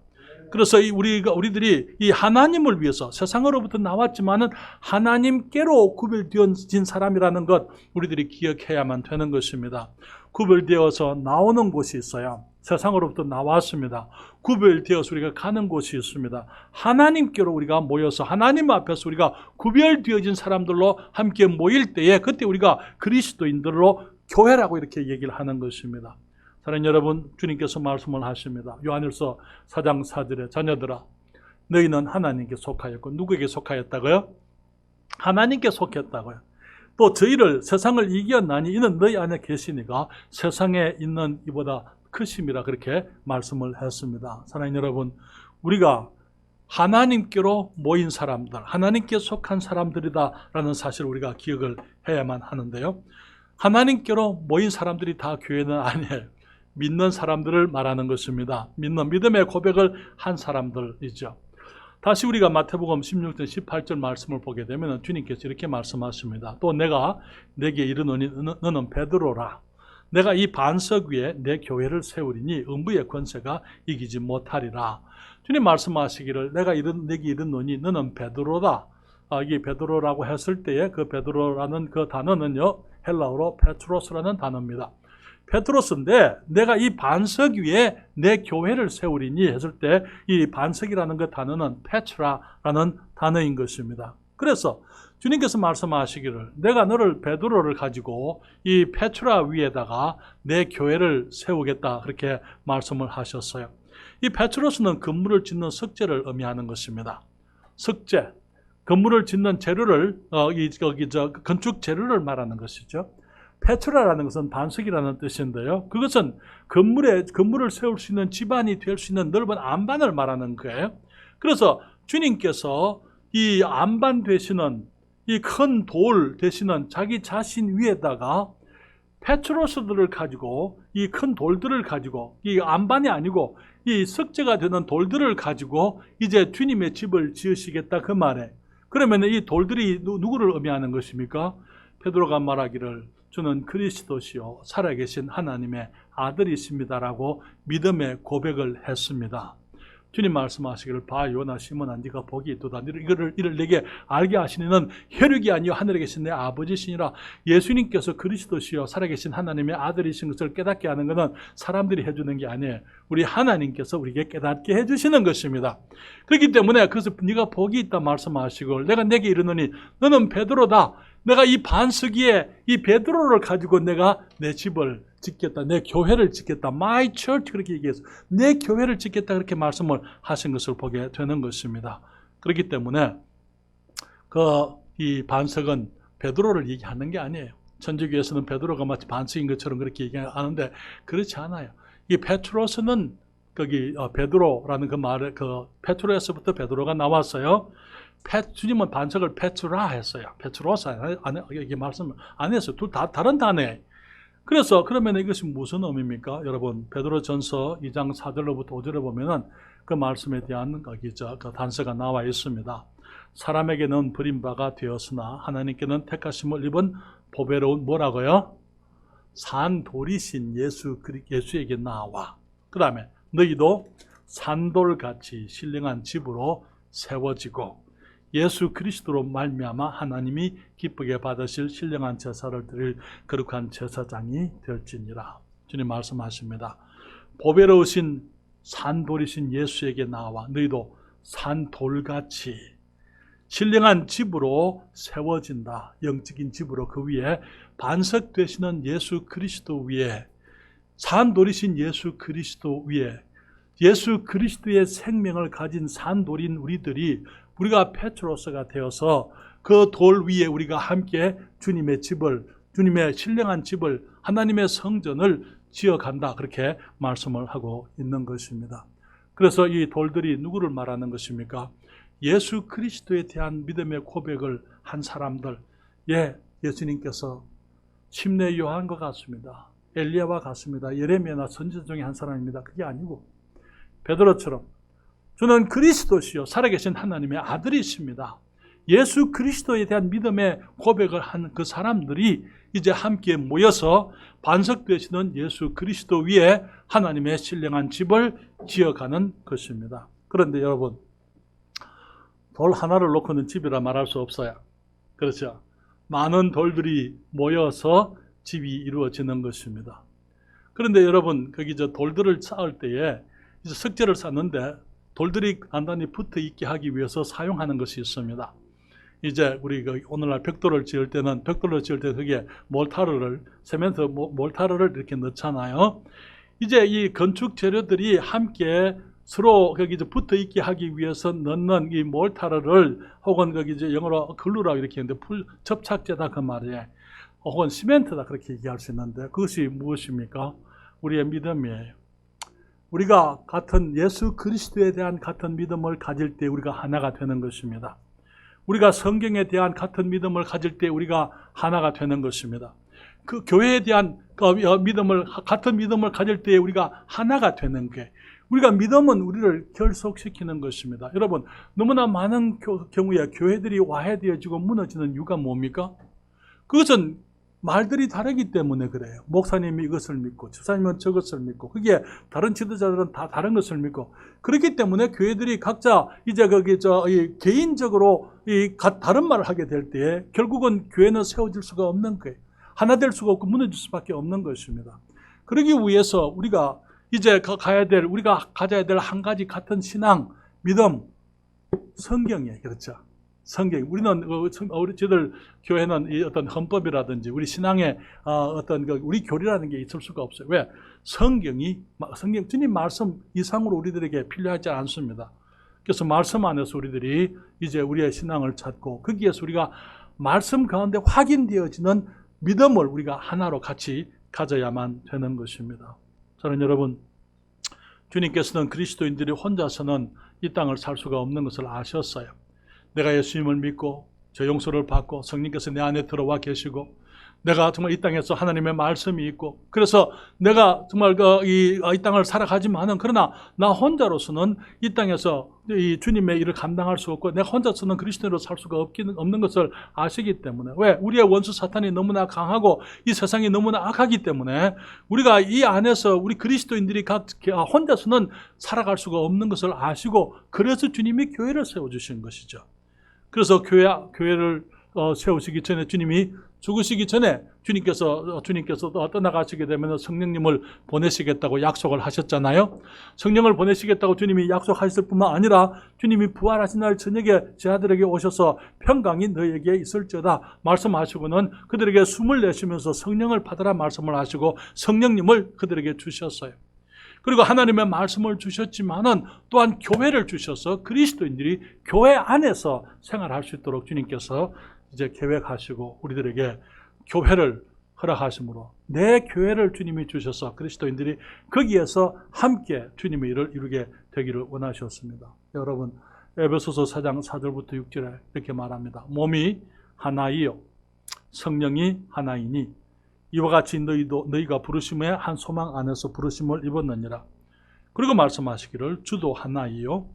Speaker 1: 그래서 우리들이 이 하나님을 위해서 세상으로부터 나왔지만은 하나님께로 구별되어진 사람이라는 것 우리들이 기억해야만 되는 것입니다. 구별되어서 나오는 곳이 있어요. 세상으로부터 나왔습니다. 구별되어서 우리가 가는 곳이 있습니다. 하나님께로 우리가 모여서 하나님 앞에서 우리가 구별되어진 사람들로 함께 모일 때에 그때 우리가 그리스도인들로 교회라고 이렇게 얘기를 하는 것입니다. 사랑하는 여러분, 주님께서 말씀을 하십니다. 요한일서 4장 4절에 자녀들아 너희는 하나님께 속하였고 누구에게 속하였다고요? 하나님께 속했다고요. 또 저희를 세상을 이겼나니 이는 너희 안에 계시니가 세상에 있는 이보다 크심이라 그렇게 말씀을 했습니다. 사랑하는 여러분, 우리가 하나님께로 모인 사람들, 하나님께 속한 사람들이다라는 사실을 우리가 기억을 해야만 하는데요. 하나님께로 모인 사람들이 다 교회는 아니에요. 믿는 사람들을 말하는 것입니다. 믿음의 고백을 한 사람들이죠. 다시 우리가 마태복음 16장 18절 말씀을 보게 되면 주님께서 이렇게 말씀하십니다. 또 내가 내게 이르노니 너는 베드로라. 내가 이 반석 위에 내 교회를 세우리니 음부의 권세가 이기지 못하리라. 주님 말씀하시기를 내게 이르노니 너는 베드로다. 이게 베드로라고 했을 때에 그 베드로라는 그 단어는요, 헬라어로 페트로스라는 단어입니다. 페트로스인데 내가 이 반석 위에 내 교회를 세우리니 했을 때 이 반석이라는 그 단어는 페트라라는 단어인 것입니다. 그래서 주님께서 말씀하시기를 내가 너를 베드로를 가지고 이 페트라 위에다가 내 교회를 세우겠다 그렇게 말씀을 하셨어요. 이 페트로스는 건물을 짓는 석재를 의미하는 것입니다. 석재, 건물을 짓는 재료를 건축 재료를 말하는 것이죠. 페트라라는 것은 반석이라는 뜻인데요. 그것은 건물을 세울 수 있는 지반이 될 수 있는 넓은 안반을 말하는 거예요. 그래서 주님께서 이 안반 되시는 이 큰 돌 되시는 자기 자신 위에다가 페트로스들을 가지고 이 큰 돌들을 가지고 이 안반이 아니고 이 석재가 되는 돌들을 가지고 이제 주님의 집을 지으시겠다 그 말에. 그러면 이 돌들이 누구를 의미하는 것입니까? 베드로가 말하기를 주는 그리스도시요 살아계신 하나님의 아들이십니다라고 믿음의 고백을 했습니다. 주님 말씀하시기를 바 요나 시몬아 네가 복이 있도다. 이를 내게 알게 하시는 이는 혈육이 아니요 하늘에 계신 내 아버지시니라. 예수님께서 그리스도시요 살아계신 하나님의 아들이신 것을 깨닫게 하는 것은 사람들이 해주는 게 아니에요. 우리 하나님께서 우리에게 깨닫게 해주시는 것입니다. 그렇기 때문에 그래서 네가 복이 있다 말씀하시고 내게 이르노니 너는 베드로다. 내가 이 반석 위에 이 베드로를 가지고 내가 내 집을 짓겠다. 내 교회를 짓겠다. My church 그렇게 얘기해서 내 교회를 짓겠다 그렇게 말씀을 하신 것을 보게 되는 것입니다. 그렇기 때문에 이 반석은 베드로를 얘기하는 게 아니에요. 천주교에서는 베드로가 마치 반석인 것처럼 그렇게 얘기하는데 그렇지 않아요. 이 페트로스는 베드로라는 그 말을 페트로에서부터 베드로가 나왔어요. 주님은 반석을 페트라 했어요. 페트로스 이게 말씀 안 했어요. 둘 다 다른 단어예요. 그래서 그러면 이것이 무슨 의미입니까? 여러분 베드로전서 2장 4절로부터 5절에 보면은 그 말씀에 대한 그 단서가 나와 있습니다. 사람에게는 버림바가 되었으나 하나님께는 택하심을 입은 보배로운 뭐라고요? 산돌이신 예수에게 나와. 그 다음에 너희도 산돌같이 신령한 집으로 세워지고 예수 그리스도로 말미암아 하나님이 기쁘게 받으실 신령한 제사를 드릴 거룩한 제사장이 될지니라. 주님 말씀하십니다. 보배로우신 산돌이신 예수에게 나와 너희도 산돌같이 신령한 집으로 세워진다. 영적인 집으로 그 위에 반석 되시는 예수 그리스도 위에 산돌이신 예수 그리스도 위에 예수 그리스도의 생명을 가진 산돌인 우리가 페트로스가 되어서 그 돌 위에 우리가 함께 주님의 신령한 집을 하나님의 성전을 지어간다 그렇게 말씀을 하고 있는 것입니다. 그래서 이 돌들이 누구를 말하는 것입니까? 예수 그리스도에 대한 믿음의 고백을 한 사람들. 예수님께서 침례 요한과 같습니다. 엘리야와 같습니다. 예레미야나 선지자 중에 한 사람입니다. 그게 아니고 베드로처럼 저는 그리스도시요 살아계신 하나님의 아들이십니다. 예수 그리스도에 대한 믿음의 고백을 한 그 사람들이 이제 함께 모여서 반석 되시는 예수 그리스도 위에 하나님의 신령한 집을 지어가는 것입니다. 그런데 여러분 돌 하나를 놓고는 집이라 말할 수 없어요. 그렇죠? 많은 돌들이 모여서 집이 이루어지는 것입니다. 그런데 여러분 거기 돌들을 쌓을 때에 이제 석재를 쌓는데 돌들이 단단히 붙어 있게 하기 위해서 사용하는 것이 있습니다. 이제 우리 오늘날 벽돌을 지을 때는 거기에 세멘트 몰타르를 이렇게 넣잖아요. 이제 이 건축 재료들이 함께 서로 거기 붙어 있게 하기 위해서 넣는 이 몰타르를 혹은 거기 영어로 글루라고 이렇게 했는데 접착제다 그 말이에요. 혹은 시멘트다 그렇게 얘기할 수 있는데 그것이 무엇입니까? 우리의 믿음이에요. 우리가 같은 예수 그리스도에 대한 같은 믿음을 가질 때 우리가 하나가 되는 것입니다. 우리가 성경에 대한 같은 믿음을 가질 때 우리가 하나가 되는 것입니다. 그 교회에 대한 같은 믿음을 가질 때 우리가 하나가 되는 게, 우리가 믿음은 우리를 결속시키는 것입니다. 여러분, 너무나 많은 경우에 교회들이 와해되어지고 무너지는 이유가 뭡니까? 그것은 말들이 다르기 때문에 그래요. 목사님이 이것을 믿고 집사님은 저것을 믿고, 그게 다른 지도자들은 다 다른 것을 믿고, 그렇기 때문에 교회들이 각자 이제 개인적으로 다른 말을 하게 될 때에 결국은 교회는 세워질 수가 없는 거예요. 하나 될 수가 없고 무너질 수밖에 없는 것입니다. 그러기 위해서 우리가 이제 우리가 가져야 될 한 가지 같은 신앙, 믿음, 성경이에요. 그렇죠? 성경. 우리는 저희들 교회는 이 어떤 헌법이라든지 우리 신앙의 어떤 우리 교리라는 게 있을 수가 없어요. 왜? 성경 주님 말씀 이상으로 우리들에게 필요하지 않습니다. 그래서 말씀 안에서 우리들이 이제 우리의 신앙을 찾고, 거기에서 우리가 말씀 가운데 확인되어지는 믿음을 우리가 하나로 같이 가져야만 되는 것입니다. 저는 여러분, 주님께서는 그리스도인들이 혼자서는 이 땅을 살 수가 없는 것을 아셨어요. 내가 예수님을 믿고 저 용서를 받고 성령께서 내 안에 들어와 계시고, 내가 정말 이 땅에서 하나님의 말씀이 있고, 그래서 내가 정말 이 땅을 살아가지만은, 그러나 나 혼자로서는 이 땅에서 이 주님의 일을 감당할 수 없고, 내가 혼자서는 그리스도인으로 살 수가 없는 것을 아시기 때문에, 왜? 우리의 원수 사탄이 너무나 강하고 이 세상이 너무나 악하기 때문에 우리가 이 안에서 우리 그리스도인들이 혼자서는 살아갈 수가 없는 것을 아시고, 그래서 주님이 교회를 세워주신 것이죠. 그래서 교회를 세우시기 전에, 주님이 죽으시기 전에 주님께서 떠나가시게 되면 성령님을 보내시겠다고 약속을 하셨잖아요. 성령을 보내시겠다고 주님이 약속하셨을 뿐만 아니라 주님이 부활하신 날 저녁에 제 아들에게 오셔서 평강이 너에게 있을지어다 말씀하시고는 그들에게 숨을 내쉬면서 성령을 받으라 말씀을 하시고 성령님을 그들에게 주셨어요. 그리고 하나님의 말씀을 주셨지만은 또한 교회를 주셔서 그리스도인들이 교회 안에서 생활할 수 있도록 주님께서 이제 계획하시고 우리들에게 교회를 허락하심으로 내 교회를 주님이 주셔서 그리스도인들이 거기에서 함께 주님의 일을 이루게 되기를 원하셨습니다. 여러분, 에베소서 4장 4절부터 6절에 이렇게 말합니다. 몸이 하나이요 성령이 하나이니 이와 같이 너희가 부르심의 한 소망 안에서 부르심을 입었느니라. 그리고 말씀하시기를 주도 하나이요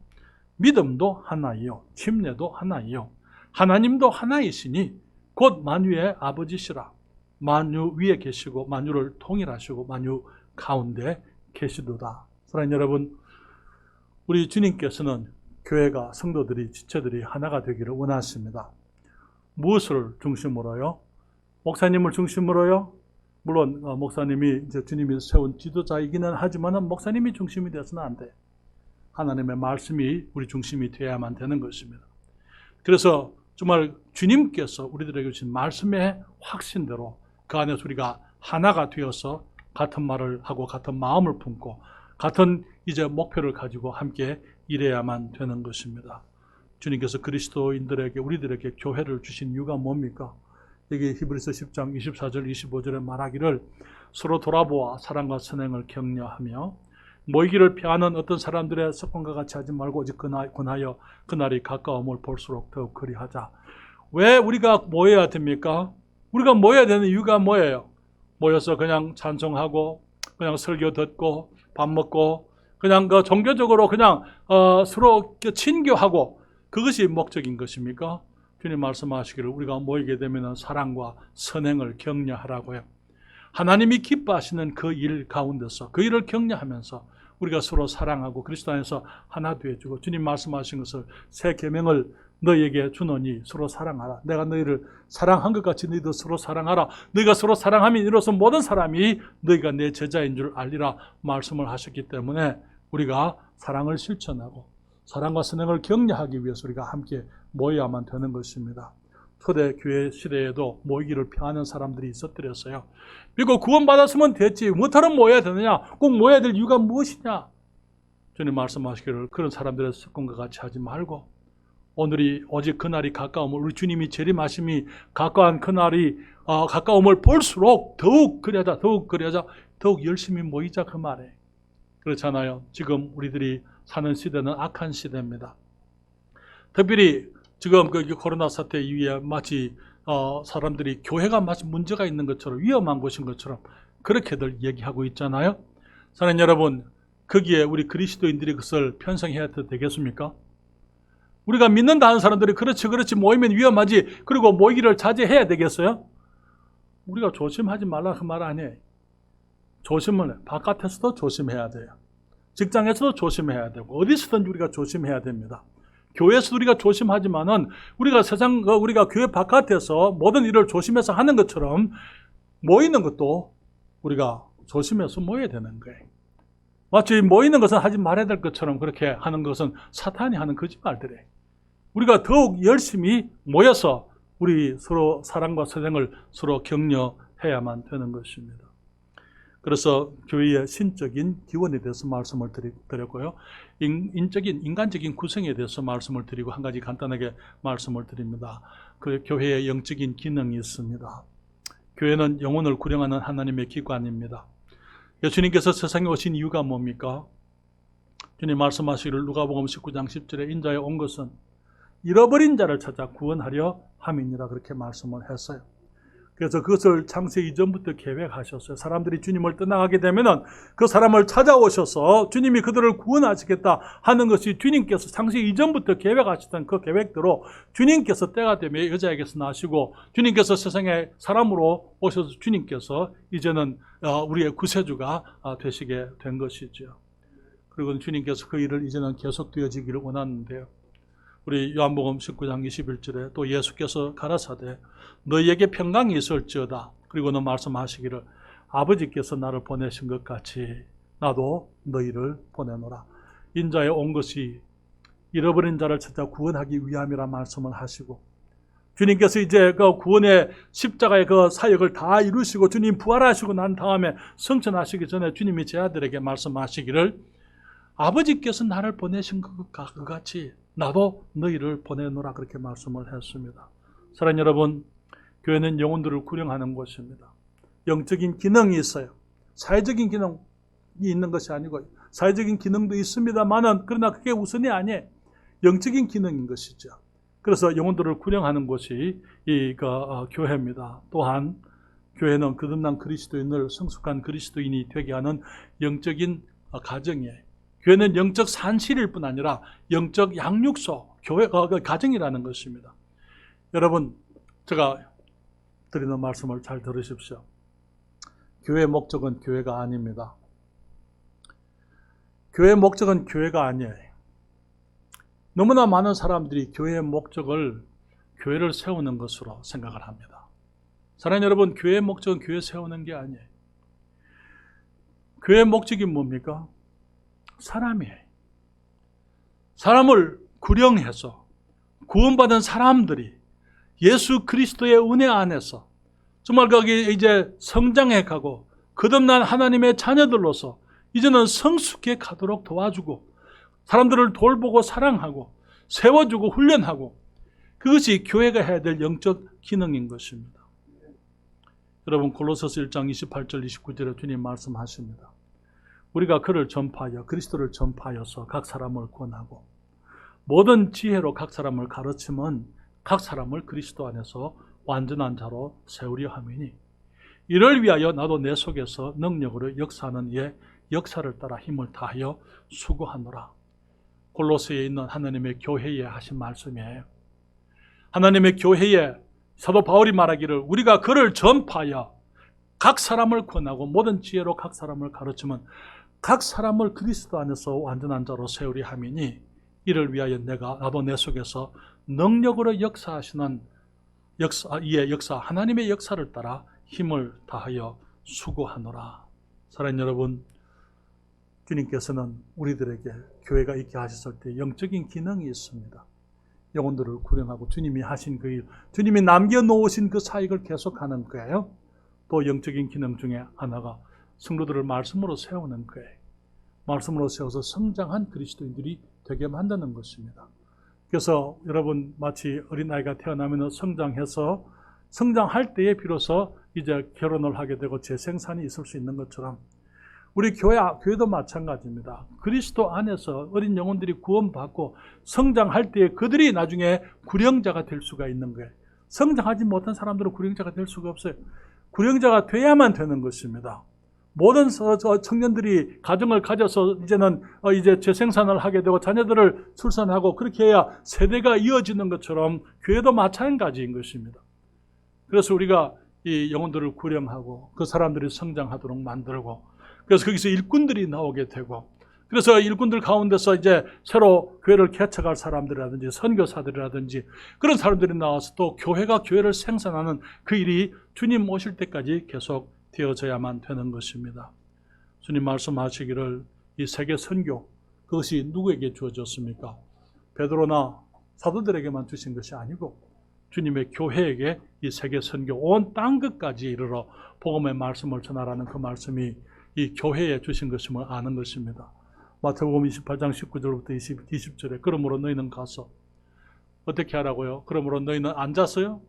Speaker 1: 믿음도 하나이요 침례도 하나이요 하나님도 하나이시니 곧 만유의 아버지시라. 만유 위에 계시고 만유를 통일하시고 만유 가운데 계시도다. 사랑하는 여러분, 우리 주님께서는 교회가, 성도들이, 지체들이 하나가 되기를 원하십니다. 무엇을 중심으로요? 목사님을 중심으로요? 물론 목사님이 이제 주님이 세운 지도자이기는 하지만 목사님이 중심이 되어서는 안 돼. 하나님의 말씀이 우리 중심이 되어야만 되는 것입니다. 그래서 정말 주님께서 우리들에게 주신 말씀의 확신대로 그 안에서 우리가 하나가 되어서 같은 말을 하고 같은 마음을 품고 같은 이제 목표를 가지고 함께 일해야만 되는 것입니다. 주님께서 그리스도인들에게, 우리들에게 교회를 주신 이유가 뭡니까? 여기 히브리서 10장 24절 25절에 말하기를 서로 돌아보아 사랑과 선행을 격려하며 모이기를 피하는 어떤 사람들의 습관과 같이 하지 말고 오직 권하여 그날이 가까움을 볼수록 더욱 그리하자. 왜 우리가 모여야 됩니까? 우리가 모여야 되는 이유가 뭐예요? 모여서 그냥 찬송하고 그냥 설교 듣고 밥 먹고 그냥 종교적으로 그냥 서로 친교하고 그것이 목적인 것입니까? 주님 말씀하시기를 우리가 모이게 되면 사랑과 선행을 격려하라고요. 하나님이 기뻐하시는 그 일 가운데서 그 일을 격려하면서 우리가 서로 사랑하고 그리스도 안에서 하나 되어주고, 주님 말씀하신 것을 새 계명을 너희에게 주노니 서로 사랑하라. 내가 너희를 사랑한 것 같이 너희도 서로 사랑하라. 너희가 서로 사랑함이 이로써 모든 사람이 너희가 내 제자인 줄 알리라 말씀을 하셨기 때문에 우리가 사랑을 실천하고 사랑과 선행을 격려하기 위해서 우리가 함께 모여야만 되는 것입니다. 초대교회 시대에도 모이기를 피하는 사람들이 있었더랬어요. 그리고 구원받았으면 됐지 뭐하러 모여야 되느냐, 꼭 모여야 될 이유가 무엇이냐. 주님 말씀하시기를 그런 사람들의 습관과 같이 하지 말고 오늘이 오직 그날이 가까움을, 우리 주님이 재림하심이 가까운 그날이 가까움을 볼수록 더욱 그리하자, 더욱 열심히 모이자 그 말에. 그렇잖아요. 지금 우리들이 사는 시대는 악한 시대입니다. 특별히 지금 그 코로나 사태 이후에 마치 사람들이 교회가 마치 문제가 있는 것처럼 위험한 곳인 것처럼 그렇게들 얘기하고 있잖아요. 사랑하는 여러분, 거기에 우리 그리스도인들이 그것을 편성해야 되겠습니까? 우리가 믿는다 하는 사람들이 그렇지 모이면 위험하지 그리고 모이기를 자제해야 되겠어요? 우리가 조심하지 말라 그 말 아니에요. 조심을 해. 바깥에서도 조심해야 돼요. 직장에서도 조심해야 되고 어디서든지 우리가 조심해야 됩니다. 교회에서 우리가 조심하지만은 우리가 교회 바깥에서 모든 일을 조심해서 하는 것처럼 모이는 것도 우리가 조심해서 모여야 되는 거예요. 마치 모이는 것은 하지 말아야 될 것처럼 그렇게 하는 것은 사탄이 하는 거짓말들이에요. 우리가 더욱 열심히 모여서 우리 서로 사랑과 사랑을 서로 격려해야만 되는 것입니다. 그래서 교회의 신적인 기원에 대해서 말씀을 드렸고요. 인간적인 구성에 대해서 말씀을 드리고 한 가지 간단하게 말씀을 드립니다. 그 교회의 영적인 기능이 있습니다. 교회는 영혼을 구령하는 하나님의 기관입니다. 예수님께서 세상에 오신 이유가 뭡니까? 주님 말씀하시기를 누가복음 19장 10절에 인자에 온 것은 잃어버린 자를 찾아 구원하려 함이니라 그렇게 말씀을 했어요. 그래서 그것을 창세 이전부터 계획하셨어요. 사람들이 주님을 떠나가게 되면은 그 사람을 찾아오셔서 주님이 그들을 구원하시겠다 하는 것이 주님께서 창세 이전부터 계획하셨던 그 계획대로 주님께서 때가 되면 여자에게서 나시고 주님께서 세상에 사람으로 오셔서 주님께서 이제는 우리의 구세주가 되시게 된 것이죠. 그리고 주님께서 그 일을 이제는 계속되어지기를 원하는데요. 우리 요한복음 19장 21절에 또 예수께서 가라사대 너희에게 평강이 있을지어다. 그리고는 말씀하시기를 아버지께서 나를 보내신 것 같이 나도 너희를 보내노라. 인자에 온 것이 잃어버린 자를 찾아 구원하기 위함이라 말씀을 하시고 주님께서 이제 그 구원의 십자가의 그 사역을 다 이루시고 주님 부활하시고 난 다음에 성천하시기 전에 주님이 제 아들에게 말씀하시기를 아버지께서 나를 보내신 것 같이 나도 너희를 보내노라 그렇게 말씀을 했습니다. 사랑하는 여러분, 교회는 영혼들을 구령하는 곳입니다. 영적인 기능이 있어요. 사회적인 기능이 있는 것이 아니고 사회적인 기능도 있습니다만은 그러나 그게 우선이 아니에요. 영적인 기능인 것이죠. 그래서 영혼들을 구령하는 곳이 교회입니다. 또한 교회는 거듭난 그리스도인을 성숙한 그리스도인이 되게 하는 영적인 가정이에요. 교회는 영적 산실일 뿐 아니라 영적 양육소, 교회가 가정이라는 것입니다. 여러분, 제가 드리는 말씀을 잘 들으십시오. 교회의 목적은 교회가 아닙니다. 교회의 목적은 교회가 아니에요. 너무나 많은 사람들이 교회의 목적을 교회를 세우는 것으로 생각을 합니다. 사랑하는 여러분, 교회의 목적은 교회 세우는 게 아니에요. 교회의 목적이 뭡니까? 사람이에요. 사람을 구령해서 구원받은 사람들이 예수 그리스도의 은혜 안에서 정말 거기 이제 성장해 가고 거듭난 하나님의 자녀들로서 이제는 성숙해 가도록 도와주고 사람들을 돌보고 사랑하고 세워주고 훈련하고 그것이 교회가 해야 될 영적 기능인 것입니다. 여러분 골로새서 1장 28절 29절에 주님 말씀하십니다. 우리가 그를 전파하여 그리스도를 전파하여서 각 사람을 권하고 모든 지혜로 각 사람을 가르치면 각 사람을 그리스도 안에서 완전한 자로 세우려 함이니 이를 위하여 나도 내 속에서 능력으로 역사하는 이의 역사를 따라 힘을 다하여 수고하노라. 골로새에 있는 하나님의 교회에 하신 말씀이에요. 하나님의 교회에 사도 바울이 말하기를 우리가 그를 전파하여 각 사람을 권하고 모든 지혜로 각 사람을 가르치면 각 사람을 그리스도 안에서 완전한 자로 세우려 함이니 이를 위하여 나도 내 속에서 능력으로 역사하시는 이의 역사 하나님의 역사를 따라 힘을 다하여 수고하노라. 사랑하는 여러분, 주님께서는 우리들에게 교회가 있게 하셨을 때 영적인 기능이 있습니다. 영혼들을 구령하고 주님이 하신 그 일, 주님이 남겨놓으신 그 사역을 계속하는 거예요. 또 영적인 기능 중에 하나가 성도들을 말씀으로 세우는 거예요. 말씀으로 세워서 성장한 그리스도인들이 되게 만드는 것입니다. 그래서 여러분 마치 어린아이가 태어나면 성장해서 성장할 때에 비로소 이제 결혼을 하게 되고 재생산이 있을 수 있는 것처럼 우리 교회도 마찬가지입니다. 그리스도 안에서 어린 영혼들이 구원받고 성장할 때 그들이 나중에 구령자가 될 수가 있는 거예요. 성장하지 못한 사람들은 구령자가 될 수가 없어요. 구령자가 돼야만 되는 것입니다. 모든 청년들이 가정을 가져서 이제 재생산을 하게 되고 자녀들을 출산하고 그렇게 해야 세대가 이어지는 것처럼 교회도 마찬가지인 것입니다. 그래서 우리가 이 영혼들을 구령하고 그 사람들이 성장하도록 만들고, 그래서 거기서 일꾼들이 나오게 되고, 그래서 일꾼들 가운데서 이제 새로 교회를 개척할 사람들이라든지 선교사들이라든지 그런 사람들이 나와서 또 교회가 교회를 생산하는 그 일이 주님 오실 때까지 계속 되어져야만 되는 것입니다. 주님 말씀하시기를 이 세계 선교, 그것이 누구에게 주어졌습니까? 베드로나 사도들에게만 주신 것이 아니고 주님의 교회에게 이 세계 선교 온 땅 끝까지 이르러 복음의 말씀을 전하라는 그 말씀이 이 교회에 주신 것임을 아는 것입니다. 마태복음 28장 19절부터 20절에 그러므로 너희는 가서 어떻게 하라고요? 그러므로 너희는 앉아서요?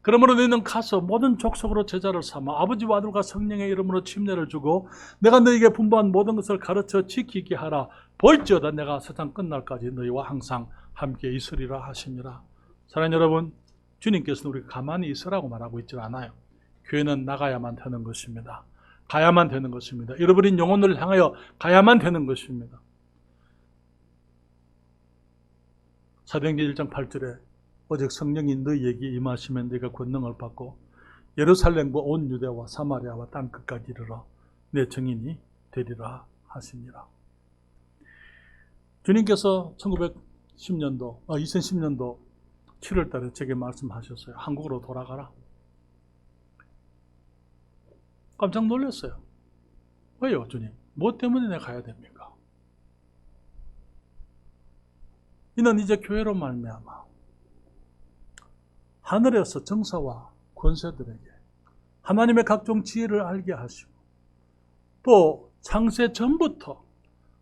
Speaker 1: 그러므로 너희는 가서 모든 족속으로 제자를 삼아 아버지와 아들과 성령의 이름으로 침례를 주고 내가 너희에게 분부한 모든 것을 가르쳐 지키게 하라. 볼지어다 내가 세상 끝날까지 너희와 항상 함께 있으리라 하시니라. 사랑하는 여러분, 주님께서는 우리가 가만히 있으라고 말하고 있지 않아요. 교회는 나가야만 되는 것입니다. 가야만 되는 것입니다. 잃어버린 영혼을 향하여 가야만 되는 것입니다. 사도행전 1장 8절에 오직 성령이 너희에게 임하시면 너희가 권능을 받고 예루살렘과 온 유대와 사마리아와 땅 끝까지 이르러 내 증인이 되리라 하시니라. 주님께서 2010년도 7월 달에 제게 말씀하셨어요. 한국으로 돌아가라. 깜짝 놀랐어요. 왜요, 주님? 뭐 때문에 내가 가야 됩니까? 이는 이제 교회로 말미암아 하늘에서 정사와 권세들에게 하나님의 각종 지혜를 알게 하시고 또 창세 전부터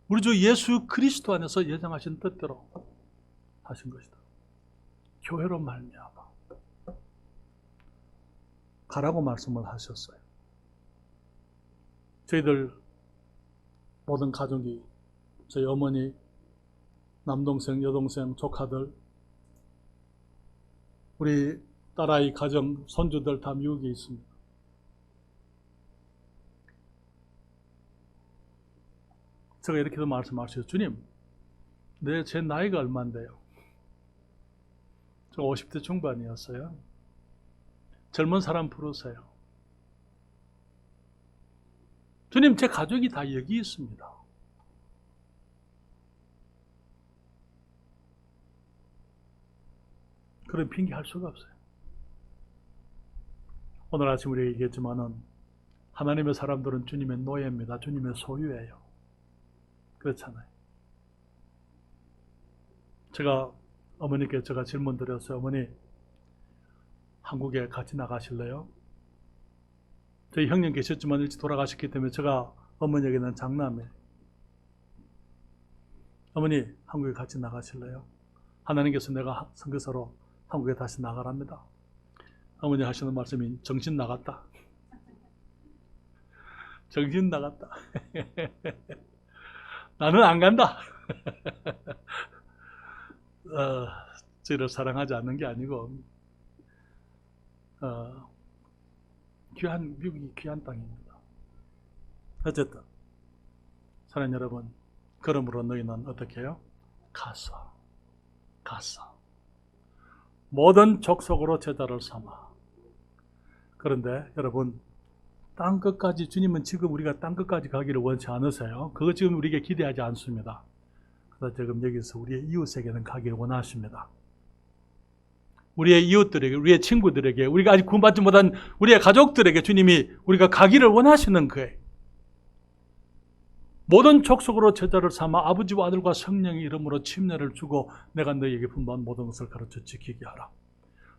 Speaker 1: 우리 주 예수 그리스도 안에서 예정하신 뜻대로 하신 것이다. 교회로 말미암아 가라고 말씀을 하셨어요. 저희들 모든 가족이 저희 어머니, 남동생, 여동생, 조카들, 우리 딸아이 가정, 손주들 다 미국에 있습니다. 제가 이렇게도 말씀하셨어요. 주님, 제 나이가 얼마인데요? 저 50대 중반이었어요. 젊은 사람 부르세요. 주님, 제 가족이 다 여기 있습니다. 그런 핑계 할 수가 없어요. 오늘 아침 우리가 얘기했지만은 하나님의 사람들은 주님의 노예입니다. 주님의 소유예요. 그렇잖아요. 제가 어머니께 제가 질문 드렸어요. 어머니, 한국에 같이 나가실래요? 저희 형님 계셨지만 일찍 돌아가셨기 때문에 제가 어머니에게는 장남이에요. 어머니, 한국에 같이 나가실래요? 하나님께서 내가 선교사로 한국에 다시 나가랍니다. 어머니 하시는 말씀이 정신 나갔다. 정신 나갔다. 나는 안 간다. 저희를 사랑하지 않는 게 아니고 미국이 귀한 땅입니다. 어쨌든 사랑하는 여러분, 그러므로 너희는 어떻게 해요? 가서 모든 족속으로 제자를 삼아. 그런데 여러분, 땅 끝까지, 주님은 지금 우리가 땅 끝까지 가기를 원치 않으세요. 그거 지금 우리에게 기대하지 않습니다. 그래서 지금 여기서 우리의 이웃에게는 가기를 원하십니다. 우리의 이웃들에게, 우리의 친구들에게, 우리가 아직 구원받지 못한 우리의 가족들에게 주님이 우리가 가기를 원하시는 거예요. 모든 족속으로 제자를 삼아 아버지와 아들과 성령의 이름으로 침례를 주고 내가 너희에게 분부한 모든 것을 가르쳐 지키게 하라.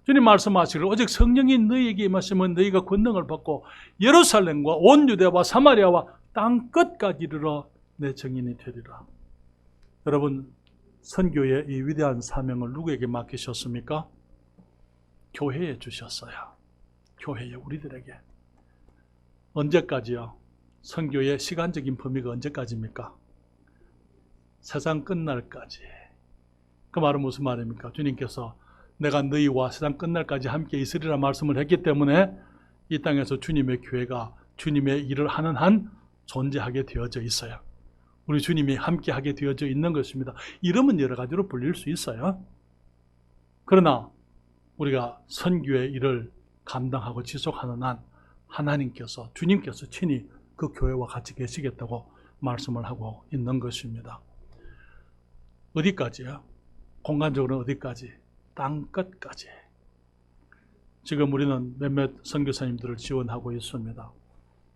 Speaker 1: 주님 말씀하시기를 오직 성령이 너희에게 임하시면 너희가 권능을 받고 예루살렘과 온 유대와 사마리아와 땅 끝까지 이르러 내 증인이 되리라. 여러분, 선교의 이 위대한 사명을 누구에게 맡기셨습니까? 교회에 주셨어요. 교회에, 우리들에게. 언제까지요? 선교의 시간적인 범위가 언제까지입니까? 세상 끝날까지. 그 말은 무슨 말입니까? 주님께서 내가 너희와 세상 끝날까지 함께 있으리라 말씀을 했기 때문에 이 땅에서 주님의 교회가 주님의 일을 하는 한 존재하게 되어져 있어요. 우리 주님이 함께 하게 되어져 있는 것입니다. 이름은 여러 가지로 불릴 수 있어요. 그러나 우리가 선교의 일을 감당하고 지속하는 한 하나님께서, 주님께서 친히 그 교회와 같이 계시겠다고 말씀을 하고 있는 것입니다. 어디까지요? 공간적으로는 어디까지? 땅 끝까지. 지금 우리는 몇몇 선교사님들을 지원하고 있습니다.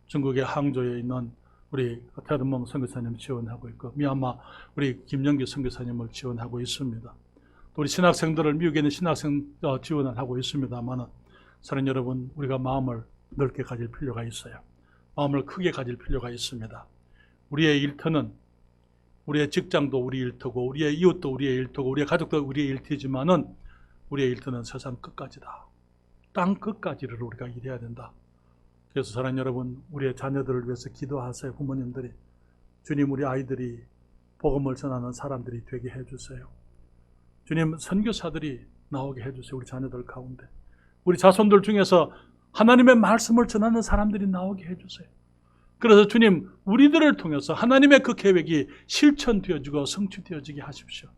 Speaker 1: 중국의 항저우에 있는 우리 테드몽 선교사님 지원하고 있고, 미얀마 우리 김영규 선교사님을 지원하고 있습니다. 또 우리 신학생들을 미국에 있는 신학생 지원을 하고 있습니다만, 사랑하는 여러분, 우리가 마음을 넓게 가질 필요가 있어요. 마음을 크게 가질 필요가 있습니다. 우리의 일터는, 우리의 직장도 우리 일터고, 우리의 이웃도 우리의 일터고, 우리의 가족도 우리의 일터지만은 우리의 일터는 세상 끝까지다. 땅 끝까지를 우리가 일해야 된다. 그래서 사랑하는 여러분, 우리의 자녀들을 위해서 기도하세요. 부모님들이. 주님, 우리 아이들이 복음을 전하는 사람들이 되게 해주세요. 주님, 선교사들이 나오게 해주세요. 우리 자녀들 가운데. 우리 자손들 중에서 하나님의 말씀을 전하는 사람들이 나오게 해주세요. 그래서 주님, 우리들을 통해서 하나님의 그 계획이 실천되어지고 성취되어지게 하십시오.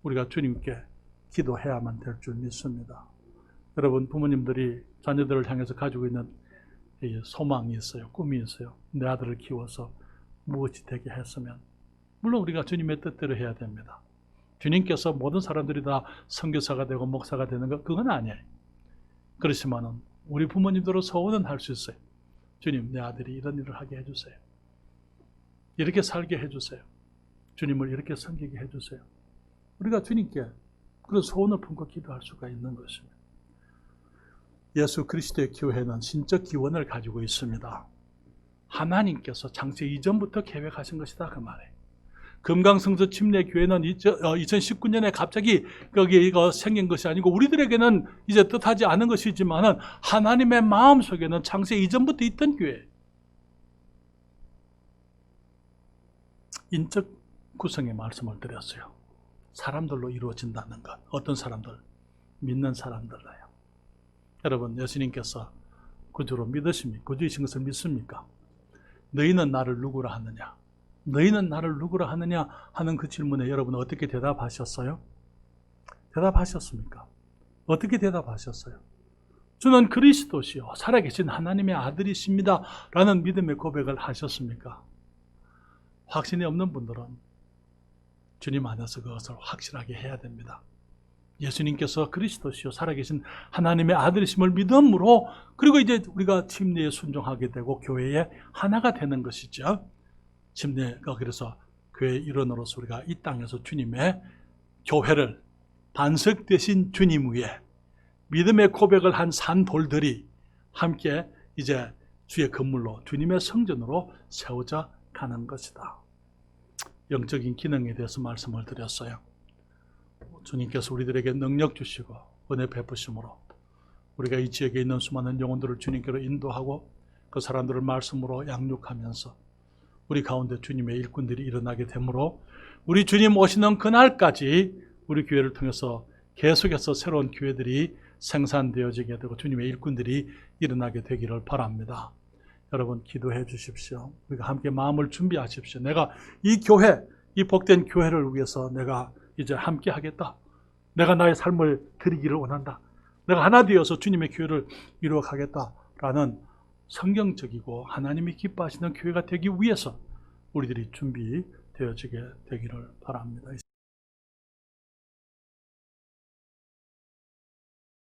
Speaker 1: 우리가 주님께 기도해야만 될 줄 믿습니다. 여러분, 부모님들이 자녀들을 향해서 가지고 있는 소망이 있어요. 꿈이 있어요. 내 아들을 키워서 무엇이 되게 했으면. 물론 우리가 주님의 뜻대로 해야 됩니다. 주님께서 모든 사람들이 다 선교사가 되고 목사가 되는 것, 그건 아니에요. 그렇지만은 우리 부모님들로 소원은 할 수 있어요. 주님, 내 아들이 이런 일을 하게 해주세요. 이렇게 살게 해주세요. 주님을 이렇게 섬기게 해주세요. 우리가 주님께 그런 소원을 품고 기도할 수가 있는 것입니다. 예수 그리스도의 교회는 신적 기원을 가지고 있습니다. 하나님께서 창세 이전부터 계획하신 것이다, 그 말이에요. 금강성서 침례교회는 2019년에 갑자기 거기가 생긴 것이 아니고, 우리들에게는 이제 뜻하지 않은 것이지만 하나님의 마음 속에는 창세 이전부터 있던 교회. 인적 구성의 말씀을 드렸어요. 사람들로 이루어진다는 것. 어떤 사람들? 믿는 사람들로요. 여러분, 예수님께서 구주로 믿으십니까? 구주이신 것을 믿습니까? 너희는 나를 누구라 하느냐? 너희는 나를 누구라 하느냐 하는 그 질문에 여러분 어떻게 대답하셨어요? 대답하셨습니까? 어떻게 대답하셨어요? 주는 그리스도시요 살아계신 하나님의 아들이십니다 라는 믿음의 고백을 하셨습니까? 확신이 없는 분들은 주님 안에서 그것을 확실하게 해야 됩니다. 예수님께서 그리스도시요 살아계신 하나님의 아들이심을 믿음으로, 그리고 이제 우리가 침례에 순종하게 되고 교회의 하나가 되는 것이죠. 침례가 그래서 교회 일원으로서 우리가 이 땅에서 주님의 교회를, 반석 되신 주님 위에 믿음의 고백을 한 산돌들이 함께 이제 주의 건물로, 주님의 성전으로 세워져 가는 것이다. 영적인 기능에 대해서 말씀을 드렸어요. 주님께서 우리들에게 능력 주시고 은혜 베푸심으로 우리가 이 지역에 있는 수많은 영혼들을 주님께로 인도하고 그 사람들을 말씀으로 양육하면서 우리 가운데 주님의 일꾼들이 일어나게 되므로 우리 주님 오시는 그날까지 우리 교회를 통해서 계속해서 새로운 교회들이 생산되어지게 되고 주님의 일꾼들이 일어나게 되기를 바랍니다. 여러분, 기도해 주십시오. 우리가 함께 마음을 준비하십시오. 내가 이 교회, 이 복된 교회를 위해서 내가 이제 함께 하겠다. 내가 나의 삶을 드리기를 원한다. 내가 하나 되어서 주님의 교회를 이루어가겠다라는 성경적이고 하나님이 기뻐하시는 교회가 되기 위해서 우리들이 준비되어지게 되기를 바랍니다.